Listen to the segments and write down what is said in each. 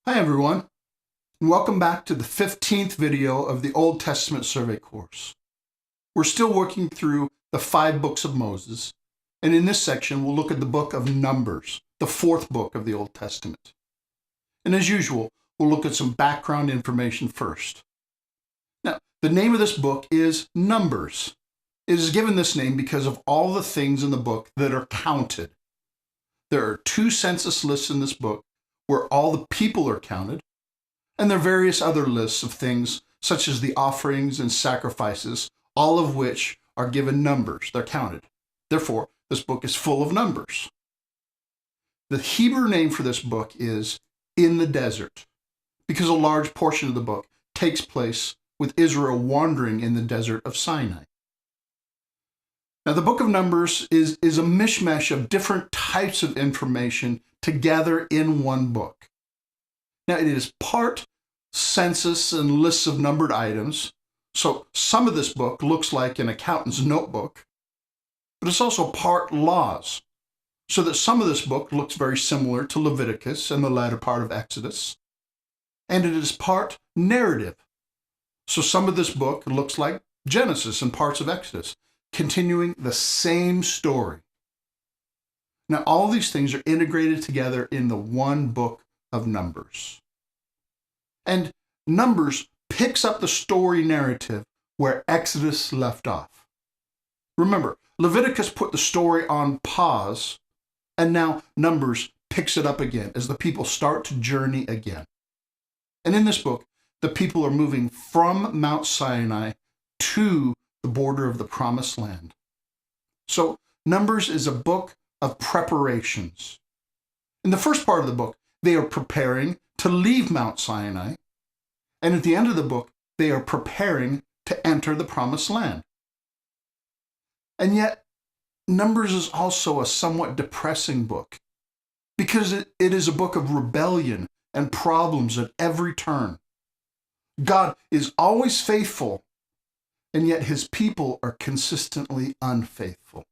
Hi everyone, and welcome back to the 15th video of the Old Testament survey course. We're still working through the 5 books of Moses, and in this section we'll look at the book of Numbers, the 4th book of the Old Testament. And as usual, we'll look at some background information first. Now, the name of this book is Numbers. It is given this name because of all the things in the book that are counted. There are 2 census lists in this book where all the people are counted, and there are various other lists of things such as the offerings and sacrifices, all of which are given numbers. They're counted. Therefore, this book is full of numbers. The Hebrew name for this book is In the Desert, because a large portion of the book takes place with Israel wandering in the desert of Sinai. Now, the book of Numbers is a mishmash of different types of information together in one book. Now, it is part census and lists of numbered items, so some of this book looks like an accountant's notebook, but it's also part laws, so that some of this book looks very similar to Leviticus and the latter part of Exodus, and it is part narrative, so some of this book looks like Genesis and parts of Exodus, continuing the same story. Now, all these things are integrated together in the one book of Numbers. And Numbers picks up the story narrative where Exodus left off. Remember, Leviticus put the story on pause, and now Numbers picks it up again as the people start to journey again. And in this book, the people are moving from Mount Sinai to the border of the Promised Land. So Numbers is a book of preparations. In the first part of the book, they are preparing to leave Mount Sinai, and at the end of the book, they are preparing to enter the Promised Land. And yet, Numbers is also a somewhat depressing book, because it is a book of rebellion and problems at every turn. God is always faithful, and yet his people are consistently unfaithful.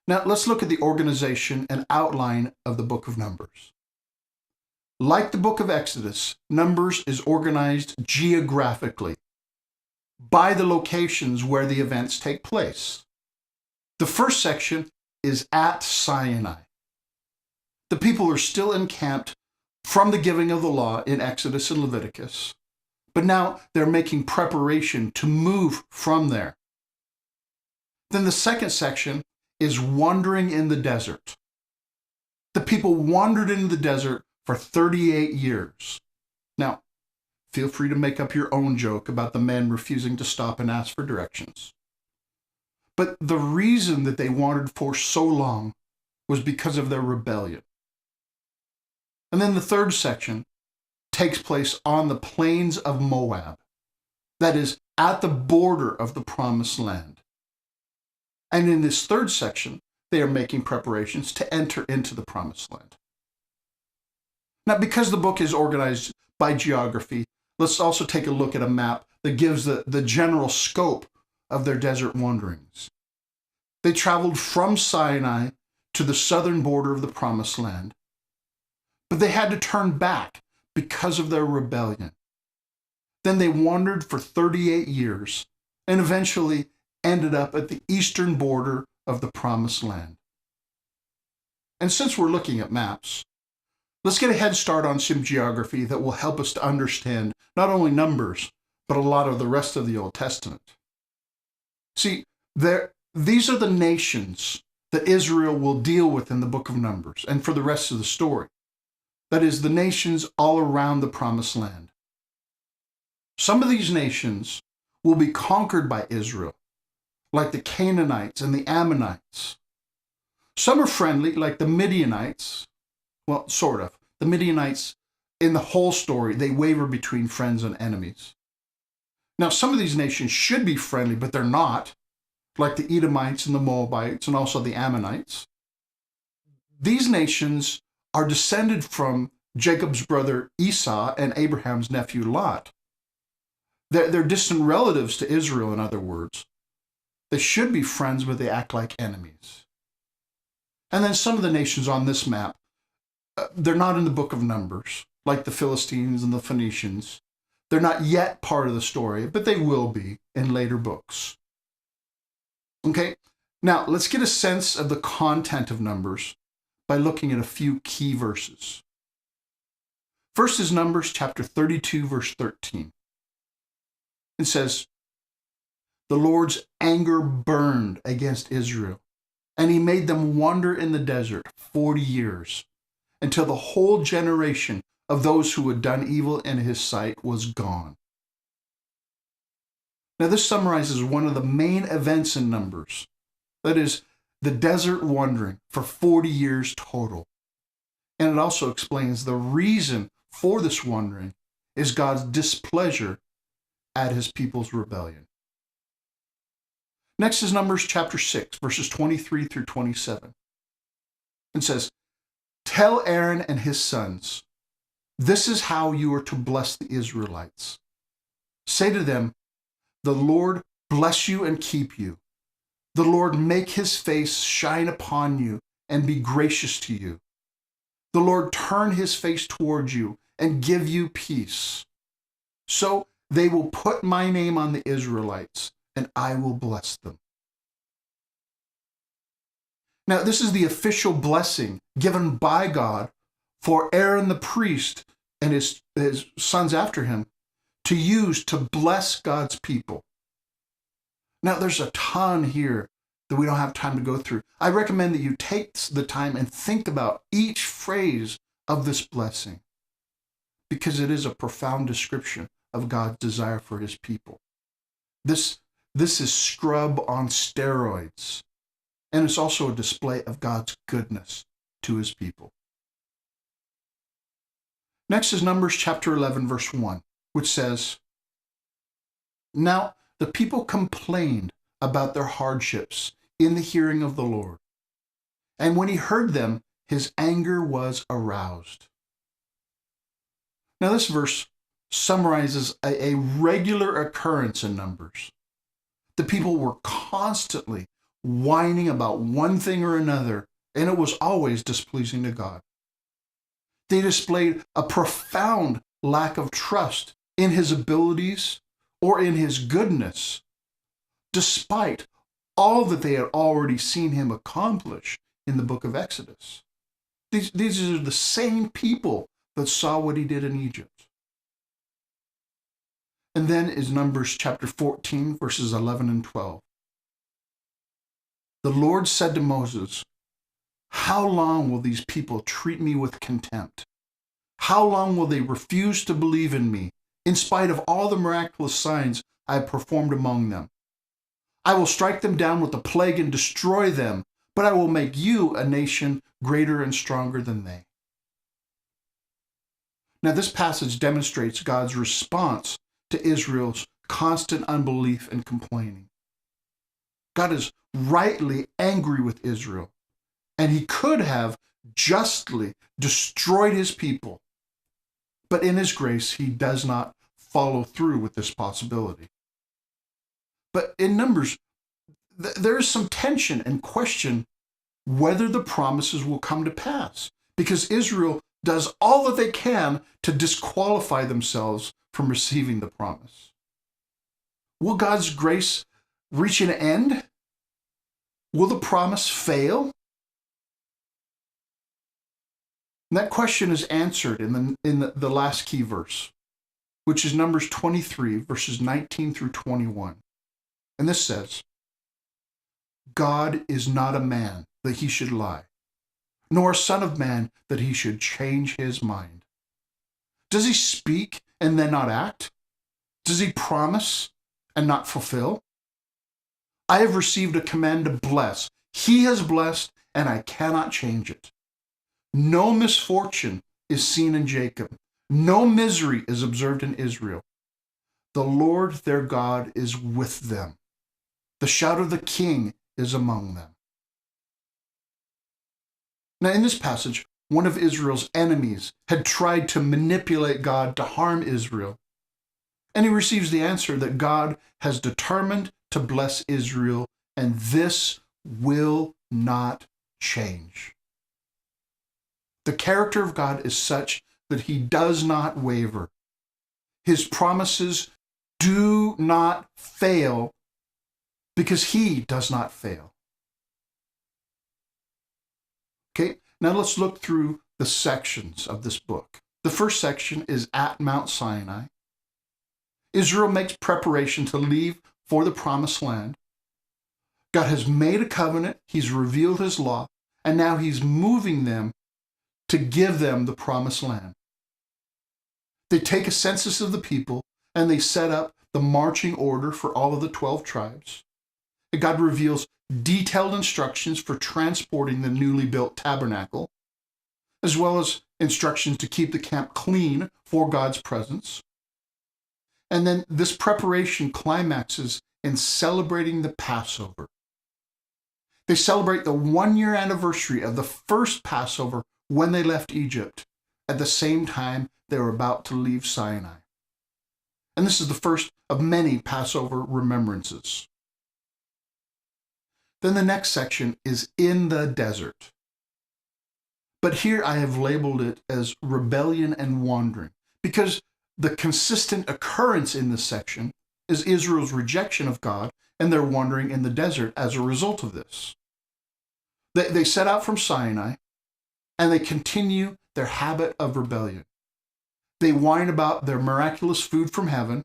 Now, let's look at the organization and outline of the book of Numbers. Like the book of Exodus, Numbers is organized geographically by the locations where the events take place. The first section is at Sinai. The people are still encamped from the giving of the law in Exodus and Leviticus, but now they're making preparation to move from there. Then the second section is wandering in the desert. The people wandered in the desert for 38 years. Now, feel free to make up your own joke about the men refusing to stop and ask for directions. But the reason that they wandered for so long was because of their rebellion. And then the third section takes place on the plains of Moab, that is, at the border of the Promised Land. And in this third section, they are making preparations to enter into the Promised Land. Now, because the book is organized by geography, let's also take a look at a map that gives the general scope of their desert wanderings. They traveled from Sinai to the southern border of the Promised Land, but they had to turn back because of their rebellion. Then they wandered for 38 years and eventually ended up at the eastern border of the Promised Land. And since we're looking at maps, let's get a head start on some geography that will help us to understand not only Numbers, but a lot of the rest of the Old Testament. See, these are the nations that Israel will deal with in the book of Numbers and for the rest of the story. That is, the nations all around the Promised Land. Some of these nations will be conquered by Israel, like the Canaanites and the Ammonites. Some are friendly, like the Midianites. Well, sort of. The Midianites, in the whole story, they waver between friends and enemies. Now, some of these nations should be friendly, but they're not, like the Edomites and the Moabites and also the Ammonites. These nations are descended from Jacob's brother Esau and Abraham's nephew Lot. They're distant relatives to Israel, in other words. They should be friends, but they act like enemies. And then some of the nations on this map they're not in the book of Numbers, like the Philistines and the Phoenicians. They're not yet part of the story, but they will be in later books. Okay, now let's get a sense of the content of Numbers by looking at a few key verses. First is Numbers chapter 32, verse 13. It says, "The Lord's anger burned against Israel, and he made them wander in the desert 40 years, until the whole generation of those who had done evil in his sight was gone." Now this summarizes one of the main events in Numbers, that is, the desert wandering for 40 years total. And it also explains the reason for this wandering is God's displeasure at his people's rebellion. Next is Numbers chapter 6, verses 23 through 27. It says, "Tell Aaron and his sons, this is how you are to bless the Israelites. Say to them, the Lord bless you and keep you. The Lord make his face shine upon you and be gracious to you. The Lord turn his face towards you and give you peace. So they will put my name on the Israelites, and I will bless them." Now, this is the official blessing given by God for Aaron the priest and his sons after him to use to bless God's people. Now, there's a ton here that we don't have time to go through. I recommend that you take the time and think about each phrase of this blessing, because it is a profound description of God's desire for his people. This is scrub on steroids, and it's also a display of God's goodness to his people. Next is Numbers chapter 11, verse 1, which says, "Now the people complained about their hardships in the hearing of the Lord. And when he heard them, his anger was aroused." Now this verse summarizes a regular occurrence in Numbers. The people were constantly whining about one thing or another, and it was always displeasing to God. They displayed a profound lack of trust in his abilities or in his goodness, despite all that they had already seen him accomplish in the book of Exodus. These are the same people that saw what he did in Egypt. And then is Numbers chapter 14, verses 11 and 12. "The Lord said to Moses, how long will these people treat me with contempt? How long will they refuse to believe in me, in spite of all the miraculous signs I have performed among them? I will strike them down with the plague and destroy them, but I will make you a nation greater and stronger than they." Now, this passage demonstrates God's response to Israel's constant unbelief and complaining. God is rightly angry with Israel, and he could have justly destroyed his people. But in his grace, he does not follow through with this possibility. But in Numbers, there is some tension and question whether the promises will come to pass, because Israel does all that they can to disqualify themselves from receiving the promise. Will God's grace reach an end? Will the promise fail? And that question is answered in the last key verse, which is Numbers 23, verses 19 through 21. And this says, "God is not a man that he should lie, nor a son of man that he should change his mind. Does he speak and then not act? Does he promise and not fulfill? I have received a command to bless. He has blessed, and I cannot change it. No misfortune is seen in Jacob. No misery is observed in Israel. The Lord their God is with them. The shout of the king is among them." Now, in this passage, one of Israel's enemies had tried to manipulate God to harm Israel. And he receives the answer that God has determined to bless Israel, and this will not change. The character of God is such that he does not waver. His promises do not fail because he does not fail. Okay, now let's look through the sections of this book. The first section is at Mount Sinai. Israel makes preparation to leave for the promised land. God has made a covenant, he's revealed his law, and now he's moving them to give them the promised land. They take a census of the people and they set up the marching order for all of the 12 tribes. And God reveals detailed instructions for transporting the newly built tabernacle, as well as instructions to keep the camp clean for God's presence. And then this preparation climaxes in celebrating the Passover. They celebrate the 1-year anniversary of the first Passover when they left Egypt, at the same time they were about to leave Sinai. And this is the first of many Passover remembrances. Then the next section is in the desert. But here I have labeled it as rebellion and wandering, because the consistent occurrence in this section is Israel's rejection of God and their wandering in the desert as a result of this. They set out from Sinai, and they continue their habit of rebellion. They whine about their miraculous food from heaven,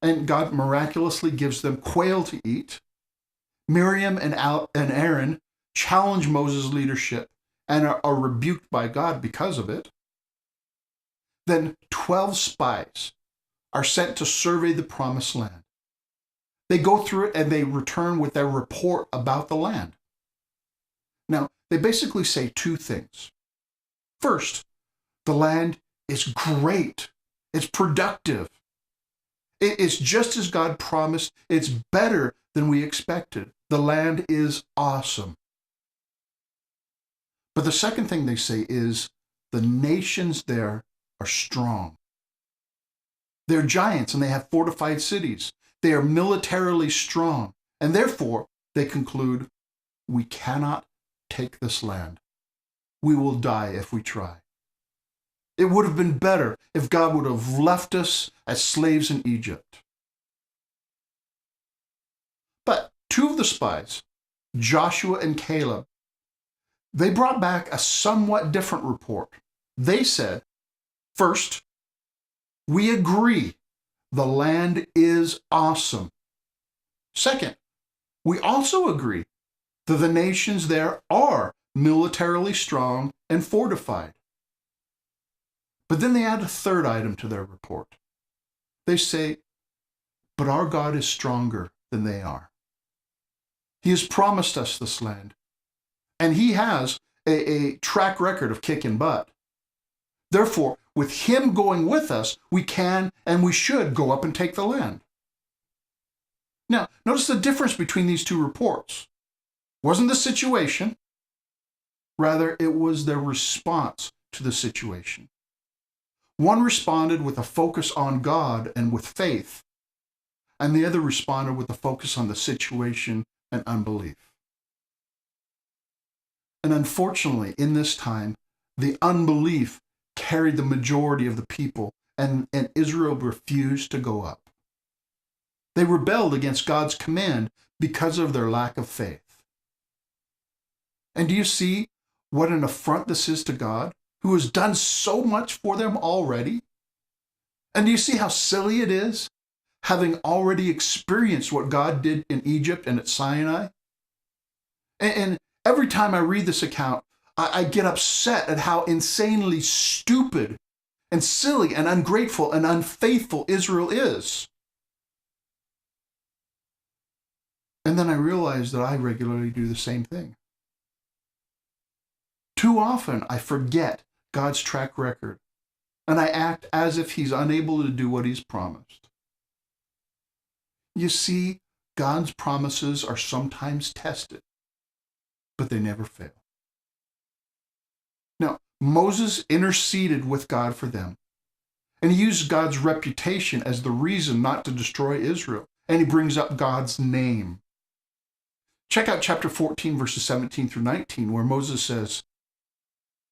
and God miraculously gives them quail to eat. Miriam and Aaron challenge Moses' leadership and are rebuked by God because of it. Then 12 spies are sent to survey the promised land. They go through it and they return with their report about the land. Now, they basically say two things. First, the land is great. It's productive. It is just as God promised. It's better than we expected. The land is awesome. But the second thing they say is the nations there are strong. They're giants and they have fortified cities. They are militarily strong. And therefore, they conclude, we cannot take this land. We will die if we try. It would have been better if God would have left us as slaves in Egypt. But two of the spies, Joshua and Caleb, they brought back a somewhat different report. They said, first, we agree the land is awesome. Second, we also agree that the nations there are militarily strong and fortified. But then they add a third item to their report. They say, but our God is stronger than they are. He has promised us this land, and he has a track record of kicking butt. Therefore, with him going with us, we can and we should go up and take the land. Now, notice the difference between these two reports. It wasn't the situation. Rather, it was their response to the situation. One responded with a focus on God and with faith, and the other responded with a focus on the situation and unbelief. And unfortunately, in this time, the unbelief carried the majority of the people, and Israel refused to go up. They rebelled against God's command because of their lack of faith. And do you see what an affront this is to God, who has done so much for them already? And do you see how silly it is, having already experienced what God did in Egypt and at Sinai? And every time I read this account, I get upset at how insanely stupid and silly and ungrateful and unfaithful Israel is. And then I realize that I regularly do the same thing. Too often I forget God's track record, and I act as if he's unable to do what he's promised. You see, God's promises are sometimes tested, but they never fail. Now, Moses interceded with God for them, and he used God's reputation as the reason not to destroy Israel, and he brings up God's name. Check out chapter 14, verses 17 through 19, where Moses says,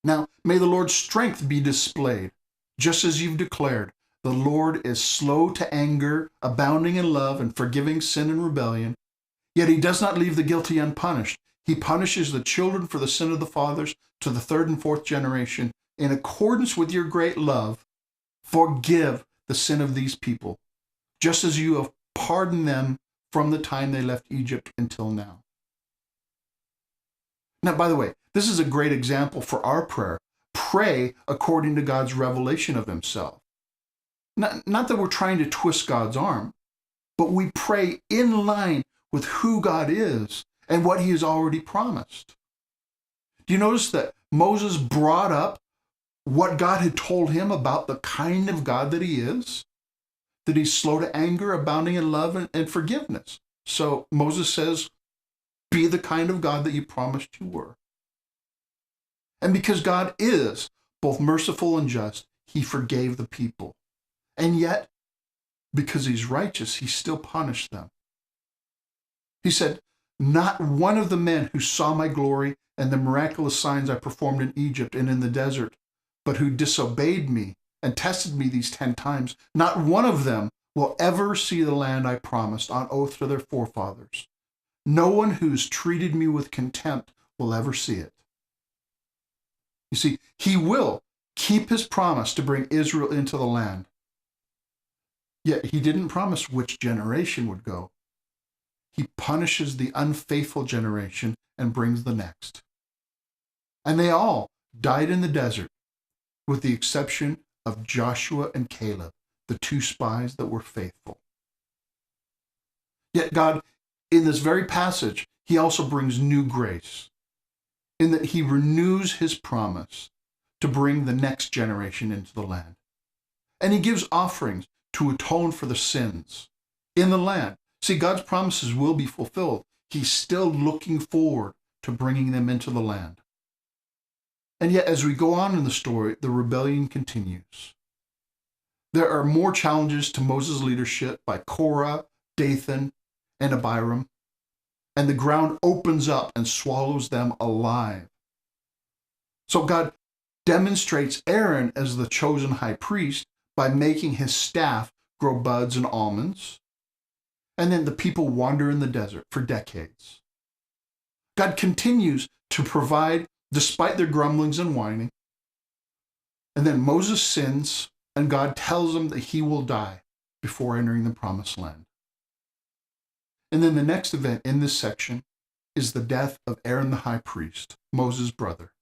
Now, may the Lord's strength be displayed, just as you've declared. The Lord is slow to anger, abounding in love, and forgiving sin and rebellion. Yet he does not leave the guilty unpunished. He punishes the children for the sin of the fathers to the third and fourth generation. In accordance with your great love, forgive the sin of these people, just as you have pardoned them from the time they left Egypt until now. Now, by the way, this is a great example for our prayer. Pray according to God's revelation of himself. Not that we're trying to twist God's arm, but we pray in line with who God is and what he has already promised. Do you notice that Moses brought up what God had told him about the kind of God that he is? That he's slow to anger, abounding in love and forgiveness. So Moses says, be the kind of God that you promised you were. And because God is both merciful and just, he forgave the people. And yet, because he's righteous, he still punished them. He said, not one of the men who saw my glory and the miraculous signs I performed in Egypt and in the desert, but who disobeyed me and tested me these 10 times, not one of them will ever see the land I promised on oath to their forefathers. No one who's treated me with contempt will ever see it. You see, he will keep his promise to bring Israel into the land. Yet he didn't promise which generation would go. He punishes the unfaithful generation and brings the next. And they all died in the desert, with the exception of Joshua and Caleb, the 2 spies that were faithful. Yet God, in this very passage, he also brings new grace, in that he renews his promise to bring the next generation into the land. And he gives offerings to atone for the sins in the land. See, God's promises will be fulfilled. He's still looking forward to bringing them into the land. And yet, as we go on in the story, the rebellion continues. There are more challenges to Moses' leadership by Korah, Dathan, and Abiram, and the ground opens up and swallows them alive. So God demonstrates Aaron as the chosen high priest by making his staff grow buds and almonds, and then the people wander in the desert for decades. God continues to provide despite their grumblings and whining, and then Moses sins, and God tells him that he will die before entering the promised land. And then the next event in this section is the death of Aaron the high priest, Moses' brother.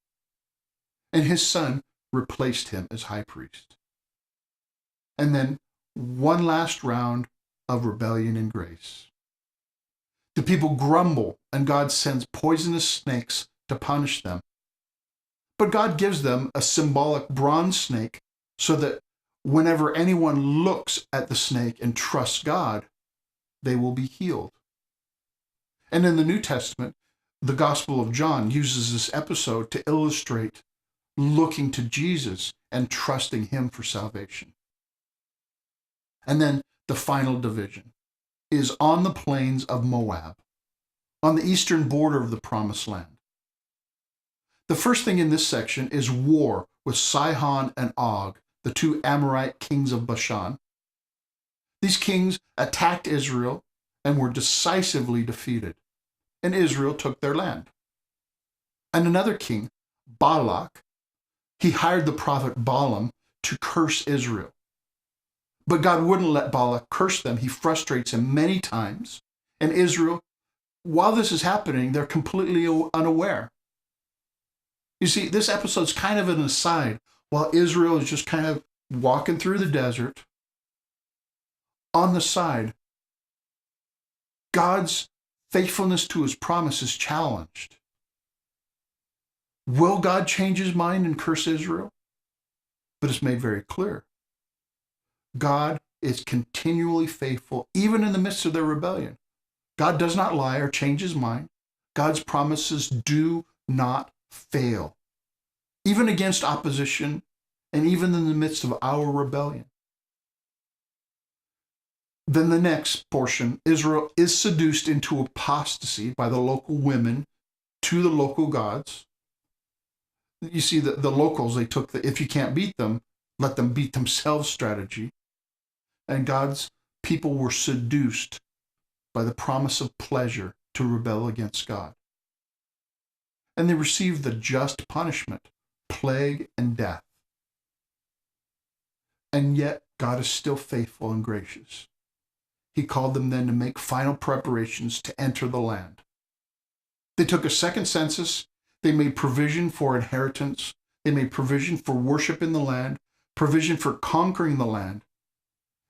And his son replaced him as high priest. And then one last round of rebellion and grace. The people grumble, and God sends poisonous snakes to punish them. But God gives them a symbolic bronze snake so that whenever anyone looks at the snake and trusts God, they will be healed. And in the New Testament, the Gospel of John uses this episode to illustrate looking to Jesus and trusting him for salvation. And then the final division is on the plains of Moab, on the eastern border of the Promised Land. The first thing in this section is war with Sihon and Og, the 2 Amorite kings of Bashan. These kings attacked Israel and were decisively defeated, and Israel took their land. And another king, Balak, he hired the prophet Balaam to curse Israel. But God wouldn't let Balak curse them. He frustrates him many times. And Israel, while this is happening, they're completely unaware. You see, this episode's kind of an aside. While Israel is just kind of walking through the desert, on the side, God's faithfulness to his promise is challenged. Will God change his mind and curse Israel? But it's made very clear. God is continually faithful, even in the midst of their rebellion. God does not lie or change his mind. God's promises do not fail, even against opposition and even in the midst of our rebellion. Then the next portion, Israel is seduced into apostasy by the local women to the local gods. You see, the locals, they took the if you can't beat them, let them beat themselves strategy. And God's people were seduced by the promise of pleasure to rebel against God. And they received the just punishment, plague and death. And yet God is still faithful and gracious. He called them then to make final preparations to enter the land. They took a second census. They made provision for inheritance. They made provision for worship in the land, provision for conquering the land.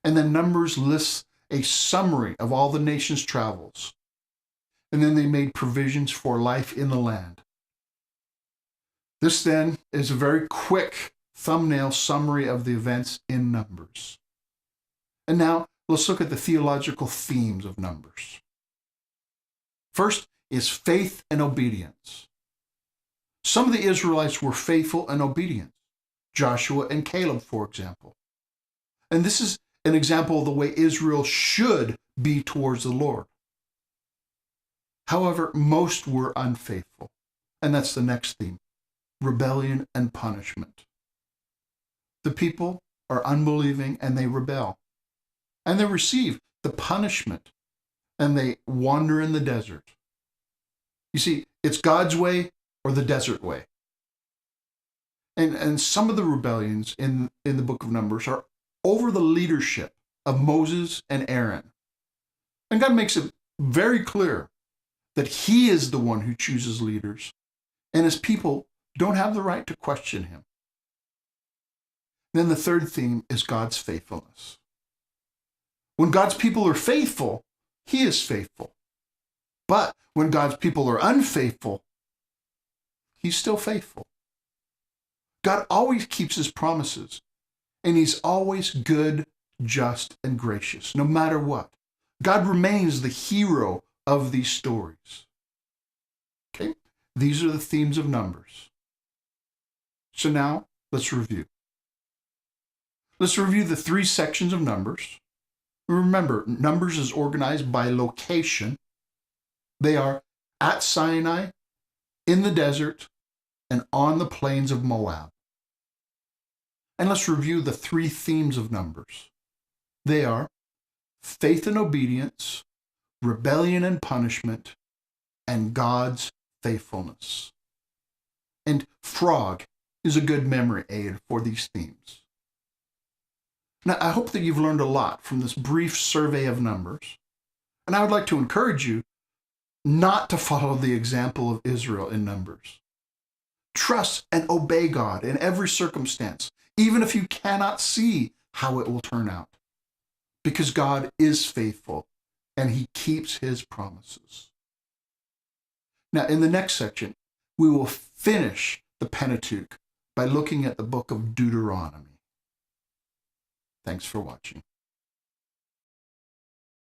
And then Numbers lists a summary of all the nation's travels. And then they made provisions for life in the land. This then is a very quick thumbnail summary of the events in Numbers. And now let's look at the theological themes of Numbers. First is faith and obedience. Some of the Israelites were faithful and obedient. Joshua and Caleb, for example. And this is an example of the way Israel should be towards the Lord. However, most were unfaithful. And that's the next theme, rebellion and punishment. The people are unbelieving and they rebel. And they receive the punishment and they wander in the desert. You see, it's God's way or the desert way. And some of the rebellions in the book of Numbers are over the leadership of Moses and Aaron. And God makes it very clear that he is the one who chooses leaders, and his people don't have the right to question him. Then the third theme is God's faithfulness. When God's people are faithful, he is faithful. But when God's people are unfaithful, he's still faithful. God always keeps his promises, and he's always good, just, and gracious, no matter what. God remains the hero of these stories. Okay, these are the themes of Numbers. So now, let's review. Let's review the three sections of Numbers. Remember, Numbers is organized by location. They are at Sinai, in the desert, and on the plains of Moab. And let's review the three themes of Numbers. They are faith and obedience, rebellion and punishment, and God's faithfulness. And frog is a good memory aid for these themes. Now, I hope that you've learned a lot from this brief survey of Numbers, and I would like to encourage you not to follow the example of Israel in Numbers. Trust and obey God in every circumstance, even if you cannot see how it will turn out, because God is faithful and he keeps his promises. Now, in the next section, we will finish the Pentateuch by looking at the book of Deuteronomy. Thanks for watching.